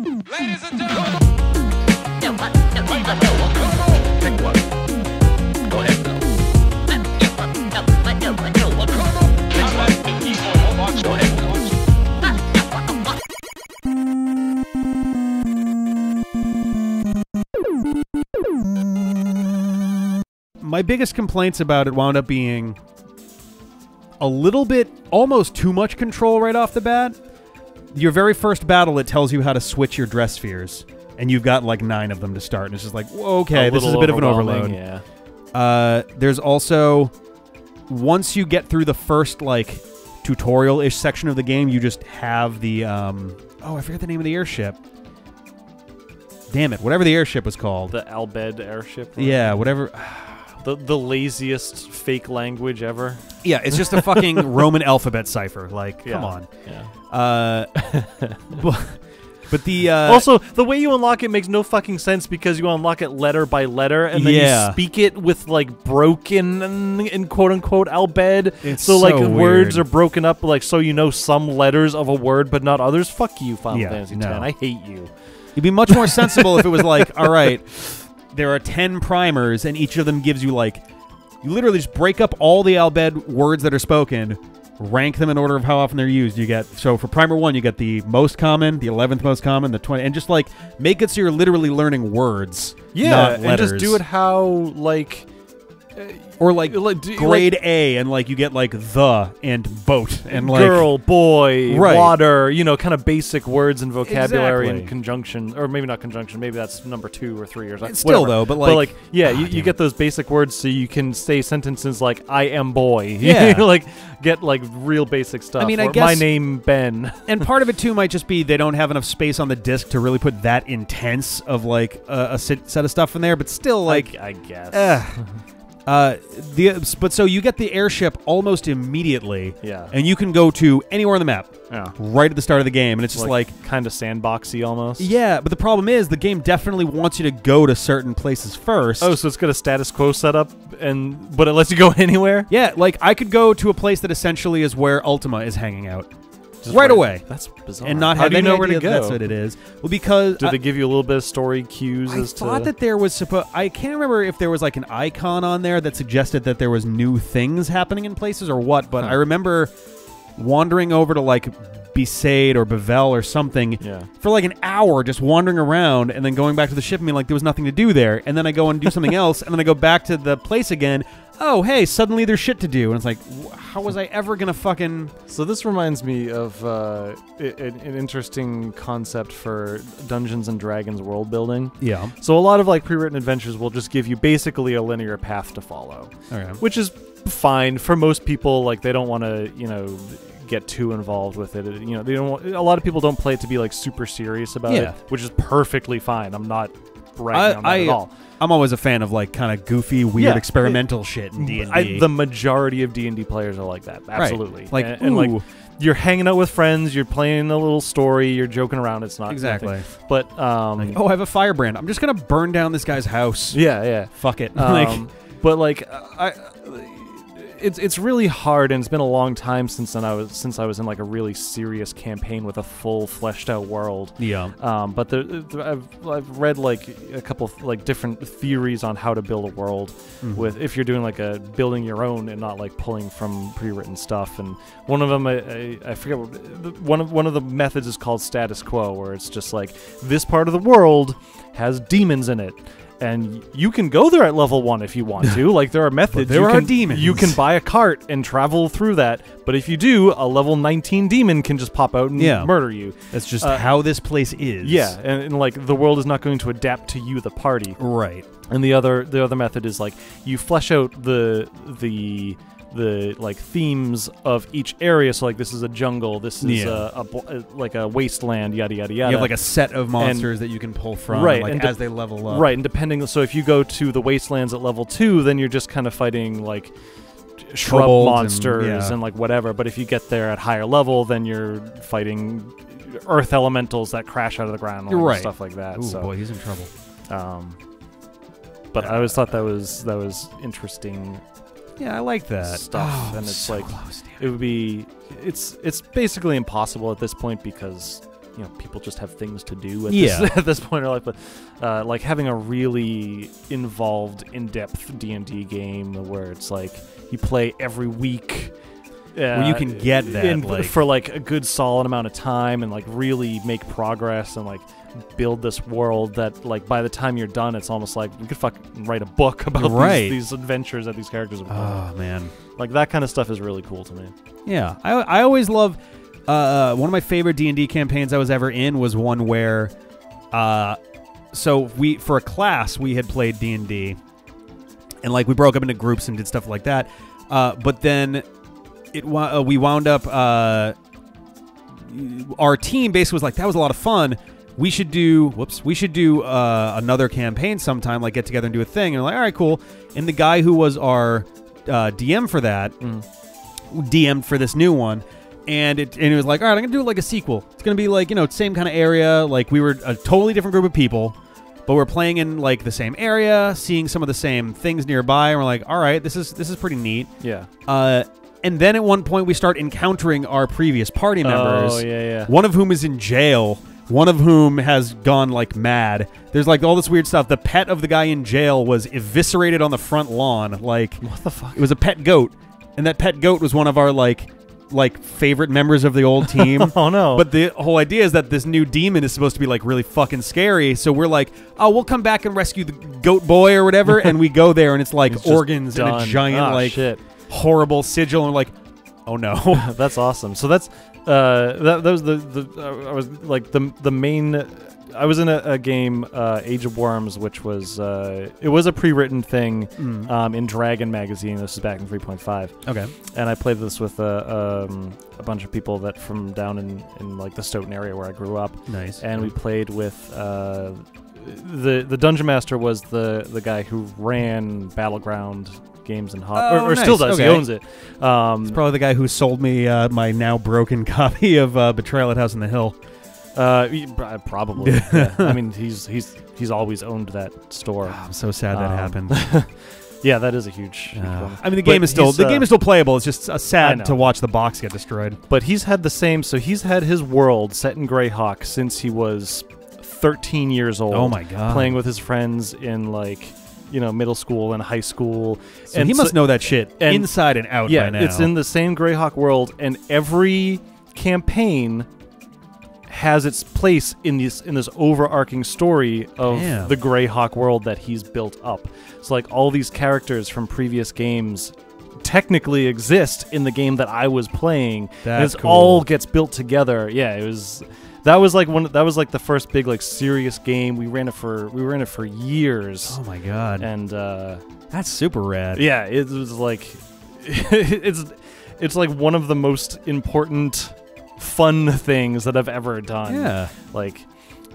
Ladies and gentlemen. Pick one. Go ahead. Go ahead. My biggest complaints about it wound up being a little bit, almost too much control right off the bat. Your very first battle, it tells you how to switch your dress spheres, and you've got like 9 of them to start, and it's just like, okay, this is a bit of an overload. Yeah. There's also, once you get through the first like tutorial-ish section of the game, you just have the oh, I forget the name of the airship. Damn it, whatever the airship was called. The Albed airship. Right? Yeah, whatever. The laziest fake language ever. Yeah, it's just a fucking Roman alphabet cipher. Like, Yeah. come on. Yeah. But the Also, the way you unlock it makes no fucking sense because you unlock it letter by letter, and then you speak it with like broken and quote unquote albed. It's so like so words weird. are broken up, like so you know some letters of a word but not others. Fuck you, Final Fantasy X. I hate you. It'd be much more sensible if it was like, all right, there are 10 primers, and each of them gives you like, you literally just break up all the albed words that are spoken, rank them in order of how often they're used. You get, so for primer 1, you get the most common, the 11th most common, the 20, and just like make it so you're literally learning words, not and letters. just do it how like. Or like grade A, and like you get like the and boat and like girl, boy, Right. water, you know, kind of basic words and vocabulary Exactly. and conjunction, or maybe not conjunction, maybe that's number 2 or 3 or something. Still though, but like yeah, you get those basic words so you can say sentences like I am boy. Yeah. Like get like real basic stuff. I mean, I or, guess- my name Ben. And part of it too might just be they don't have enough space on the disc to really put that intense of like a set of stuff in there, but still like I guess. but so you get the airship almost immediately, Yeah. and you can go to anywhere on the map, Yeah. right at the start of the game, and it's just like kind of sandboxy almost. yeah. But the problem is the game definitely wants you to go to certain places first. Oh, so it's got a status quo setup, but it lets you go anywhere. Yeah, like I could go to a place that essentially is where Ultima is hanging out. Right away. That's bizarre. And not How have do you any know where idea to go? That's what it is. Well, because Did they give you a little bit of story cues I as to? thought that there was I can't remember if there was like an icon on there that suggested that there was new things happening in places or what, but I remember wandering over to like Besaid or Bevel or something for like an hour, just wandering around and then going back to the ship and being like there was nothing to do there, and then I go and do something else, and then I go back to the place again. Oh, hey, suddenly there's shit to do. And it's like, how was I ever going to fucking... So this reminds me of an interesting concept for Dungeons & Dragons world building. Yeah. So a lot of like pre-written adventures will just give you basically a linear path to follow. Okay. Which is fine for most people. Like they don't want to, you know, get too involved with it. You know, they don't want, a lot of people don't play it to be like super serious about it, which is perfectly fine. I'm not ragging on that at all. I'm always a fan of like kind of goofy, weird, experimental shit in D&D. The majority of D&D players are like that. Absolutely. Like, and like you're hanging out with friends, you're playing a little story, you're joking around. It's not exactly. nothing. But like, oh, I have a firebrand. I'm just gonna burn down this guy's house. Yeah. Fuck it. But like it's really hard, and it's been a long time since I was in like a really serious campaign with a full fleshed out world. Yeah. But I've read like a couple of, like different theories on how to build a world with if you're doing like a building your own and not like pulling from pre-written stuff. And one of them I forget one of the methods is called status quo, where it's just like this part of the world has demons in it. And you can go there at level 1 if you want to. Like, there are methods. There are demons. You can buy a cart and travel through that. But if you do, a level 19 demon can just pop out and murder you. That's just how this place is. Yeah, and like, the world is not going to adapt to you, the party. Right. And the other method is, like, you flesh out the like themes of each area. So like this is a jungle, this is like a wasteland, yada yada yada. You have like a set of monsters that you can pull from, right, like, and as they level up. Right, and depending, so if you go to the wastelands at level 2, then you're just kind of fighting like shrub monsters and like whatever. But if you get there at higher level, then you're fighting earth elementals that crash out of the ground and stuff like that. Ooh, so boy, he's in trouble. But I always thought that was interesting. Yeah, I like that stuff, and it's so like close, it would be. It's basically impossible at this point because people just have things to do at, Yeah. at this point in their life. But like having a really involved, in-depth D&D game where it's like you play every week. Where you can get that for like a good solid amount of time and like really make progress and like build this world that like by the time you're done, it's almost like we could fucking write a book about these adventures that these characters have done. Oh man, like that kind of stuff is really cool to me. Yeah, I always love. One of my favorite D&D campaigns I was ever in was one where, so for a class we had played D&D, and like we broke up into groups and did stuff like that. But then we wound up. Our team basically was like, that was a lot of fun. We should do another campaign sometime, like get together and do a thing. And we're like, all right, cool. And the guy who was our DM for that DM'd for this new one, and it was like, all right, I'm gonna do it like a sequel. It's gonna be like, same kind of area. Like we were a totally different group of people, but we're playing in like the same area, seeing some of the same things nearby, and we're like, all right, this is pretty neat. Yeah. And then at one point we start encountering our previous party members. Oh yeah. One of whom is in jail. One of whom has gone like mad. There's like all this weird stuff. The pet of the guy in jail was eviscerated on the front lawn. Like, what the fuck? It was a pet goat, and that pet goat was one of our like favorite members of the old team. Oh no! But the whole idea is that this new demon is supposed to be like really fucking scary. So we're like, oh, we'll come back and rescue the goat boy or whatever, and we go there and it's like it's organs and a giant shit. Horrible sigil, and we're like, oh no. That's awesome. So that's that was I was like the main. I was in a game, Age of Worms, which was it was a pre-written thing in Dragon magazine. This is back in 3.5. Okay, and I played this with a bunch of people that from down in like the Stoughton area where I grew up. Nice. And we played with the Dungeon Master was the guy who ran Battleground Games and Hop, or nice. still does. Okay. He owns it. It's probably the guy who sold me my now broken copy of Betrayal at House on the Hill. Probably. Yeah. I mean, he's always owned that store. Oh, I'm so sad that happened. Yeah, that is a huge problem. I mean, the game is still playable. It's just sad to watch the box get destroyed. But he's had the same. So he's had his world set in Greyhawk since he was 13 years old. Oh my god! Playing with his friends in like middle school and high school. So and he must know that shit inside and out. Yeah, by now. It's in the same Greyhawk world, and every campaign has its place in this overarching story of the Greyhawk world that he's built up. So like all these characters from previous games technically exist in the game that I was playing. That's and cool. All gets built together. Yeah, that was like the first big like serious game. We ran it for years. Oh my god. And that's super rad. Yeah, it was like it's like one of the most important fun things that I've ever done. Yeah. Like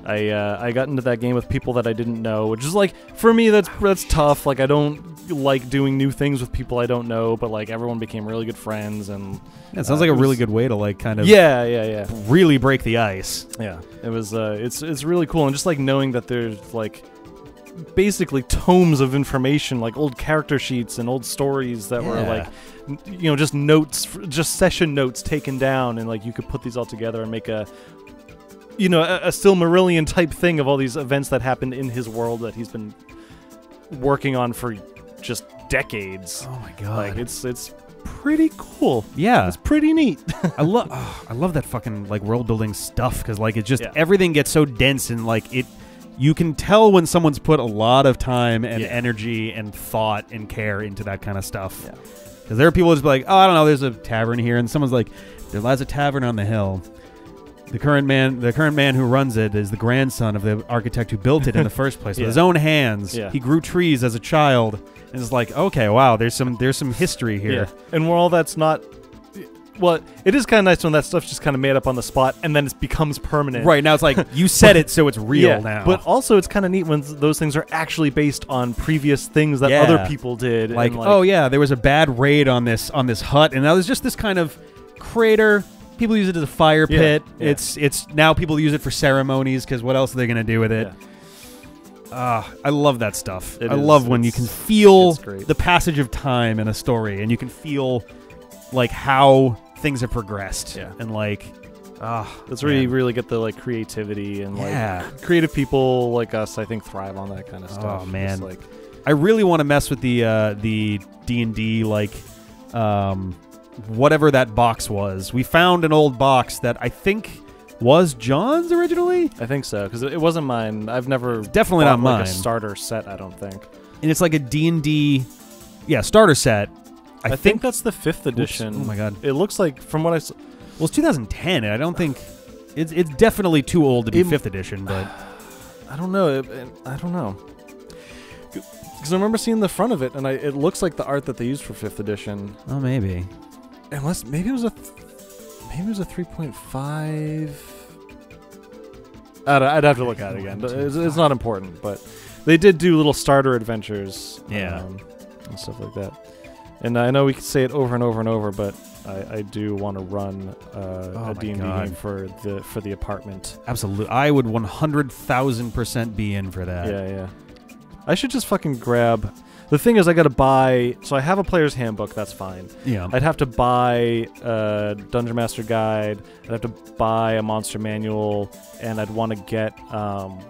I got into that game with people that I didn't know, which is like for me that's tough. Like I don't like doing new things with people I don't know, but like everyone became really good friends, and it sounds like a really good way to like kind of really break the ice. Yeah. It was it's really cool, and just like knowing that there's like basically tomes of information, like old character sheets and old stories that were like just notes, just session notes taken down, and like you could put these all together and make a Silmarillion type thing of all these events that happened in his world that he's been working on for just decades. Oh my god! Like it's pretty cool. Yeah, it's pretty neat. I love that fucking like world building stuff, because like it just everything gets so dense, and like you can tell when someone's put a lot of time and energy and thought and care into that kind of stuff. Yeah. Because there are people just like, oh, I don't know, there's a tavern here, and someone's like, there lies a tavern on the hill. The current man who runs it is the grandson of the architect who built it in the first place with his own hands. Yeah. He grew trees as a child, and it's like, okay, wow, there's some history here. Yeah. And where all that's not. Well, it is kind of nice when that stuff's just kind of made up on the spot, and then it becomes permanent. Right, now it's like, you said it, so it's real now. But also, it's kind of neat when those things are actually based on previous things that other people did. Like, oh yeah, there was a bad raid on this hut, and now there's just this kind of crater. People use it as a fire pit. Yeah. It's now people use it for ceremonies, because what else are they going to do with it? Yeah. I love that stuff. I love when you can feel the passage of time in a story, and you can feel like how things have progressed, and like That's where you really get the like creativity and Yeah. like creative people like us. I think thrive on that kind of stuff. Oh man, Just, like, I really want to mess with the D&D like whatever that box was. We found an old box that I think was John's originally. I think so because it wasn't mine. I've never definitely bought, not mine. like, a starter set. I don't think. And it's like a D&D, starter set. I think that's the 5th edition. Oh my god! It looks like from what I saw. Well, it's 2010, and I don't think it's definitely too old to be 5th edition. But I don't know. I don't know. Because I remember seeing the front of it, and it looks like the art that they used for 5th edition. oh, maybe. Unless maybe it was a 3.5. I'd have to look at it again. But it's not important. But they did do little starter adventures, and stuff like that. And I know we could say it over and over and over, but I do want to run a D&D game for the apartment. Absolutely, I would 100,000% be in for that. Yeah. I should just fucking grab. The thing is, I got to buy. So I have a player's handbook. That's fine. Yeah. I'd have to buy a Dungeon Master guide. I'd have to buy a monster manual, and I'd want to get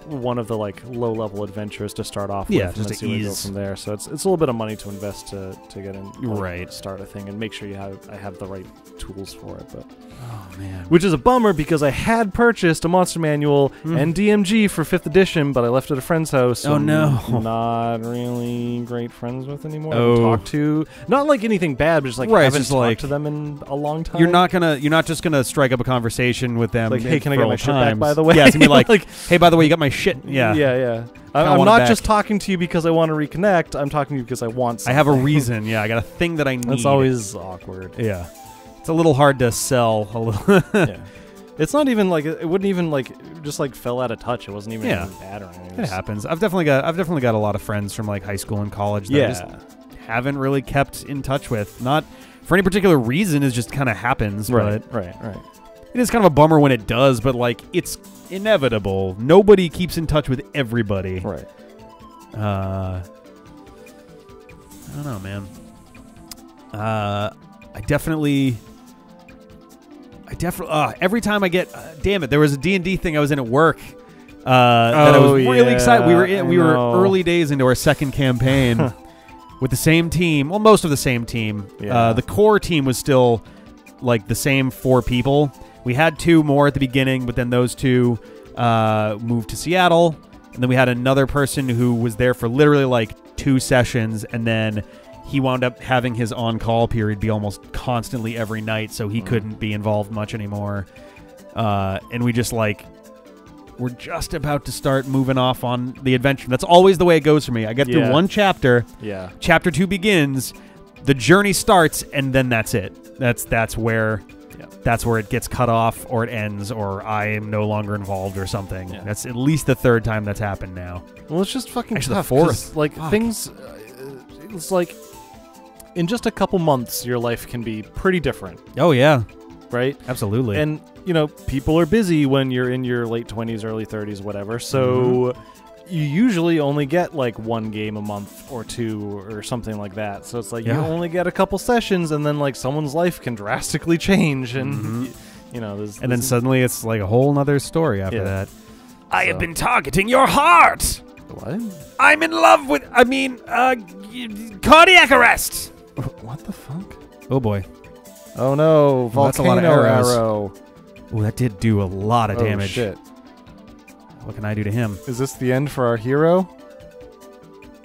one of the like low-level adventures to start off with. Yeah, just and to see where we go ease. from there. So it's a little bit of money to invest to get in. Like, Right. Start a thing and make sure I have the right tools for it. But Oh man. which is a bummer because I had purchased a monster manual and DMG for 5th edition, but I left it at a friend's house. So Oh, no. I'm not really great friends with anymore. I Oh. haven't talked to, not like anything bad, but just like Right, haven't just talked like- to them in a long time. You're not just gonna strike up a conversation with them. Like, hey, can I for get my old shit back, times. by the way? Yeah, it's gonna be like, Like- hey, by the way, you got my shit. Yeah. yeah. Kinda I'm want it not back. just talking to you because I want to reconnect. I'm talking to you because I want something. I have a reason. Yeah, I got a thing that I need. That's always awkward. Yeah. It's a little hard to sell. A little. Yeah. It's not even like it wouldn't even like it just like fell out of touch. It wasn't even bad or anything. It happens. I've definitely got a lot of friends from like high school and college that I just haven't really kept in touch with. Not for any particular reason. It just kind of happens. Right. But Right. it is kind of a bummer when it does. But like it's inevitable. Nobody keeps in touch with everybody. Right. I don't know, man. I definitely every time I get damn it, there was a D&D thing I was in at work that I was really excited. We were early days into our second campaign with the same team, well, most of the same team. The core team was still like the same 4 people. We had 2 more at the beginning, but then those 2 moved to Seattle, and then we had another person who was there for literally like 2 sessions, and then he wound up having his on-call period be almost constantly every night, so he couldn't be involved much anymore. And we just like, we're just about to start moving off on the adventure. That's always the way it goes for me. I get through one chapter. Yeah. Chapter 2 begins. The journey starts, and then that's it. That's where it gets cut off, or it ends, or I am no longer involved, or something. Yeah. That's at least the 3rd time that's happened now. Well, it's just fucking Actually, tough. the 4th. Like Fuck. things, it's like in just a couple months, your life can be pretty different, Oh yeah, right? absolutely. And people are busy when you're in your late 20s, early 30s, whatever. So you usually only get like 1 game a month or 2 or something like that. So it's like you only get a couple sessions, and then like someone's life can drastically change, and and then suddenly it's like a whole nother story after that. I have So- been targeting your heart. what? I'm in love with. Cardiac arrest. What the fuck? Oh boy. Oh no! Well, that's a lot of Volcano arrows. arrow. Oh, that did do a lot of damage. Oh shit! What can I do to him? Is this the end for our hero?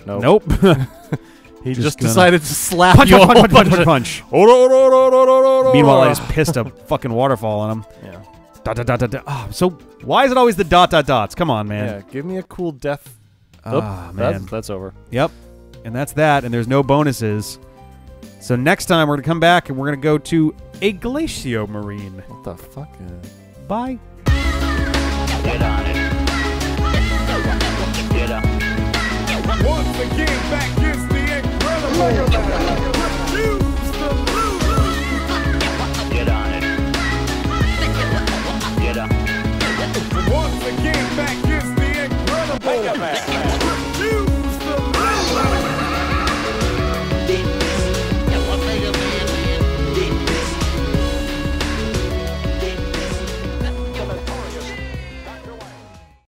Nope. He Just just gonna- decided to slap punch, you punch, a punch, whole punch, bunch punch, of- punch. Meanwhile, I just pissed a fucking waterfall on him. Yeah. Dot, dot, dot, dot, dot. Oh, so why is it always the dot, dot, dots? Come on, man. Yeah. Give me a cool death. Ah, man. That's over. Yep. And that's that, and there's no bonuses. So next time we're going to come back and we're going to go to a Glacio Marine. What the fuck? Bye. Get on it. Get up. Once again, back is the incredible. Refuse to lose. Get on it. Get up. Once again, back is the incredible.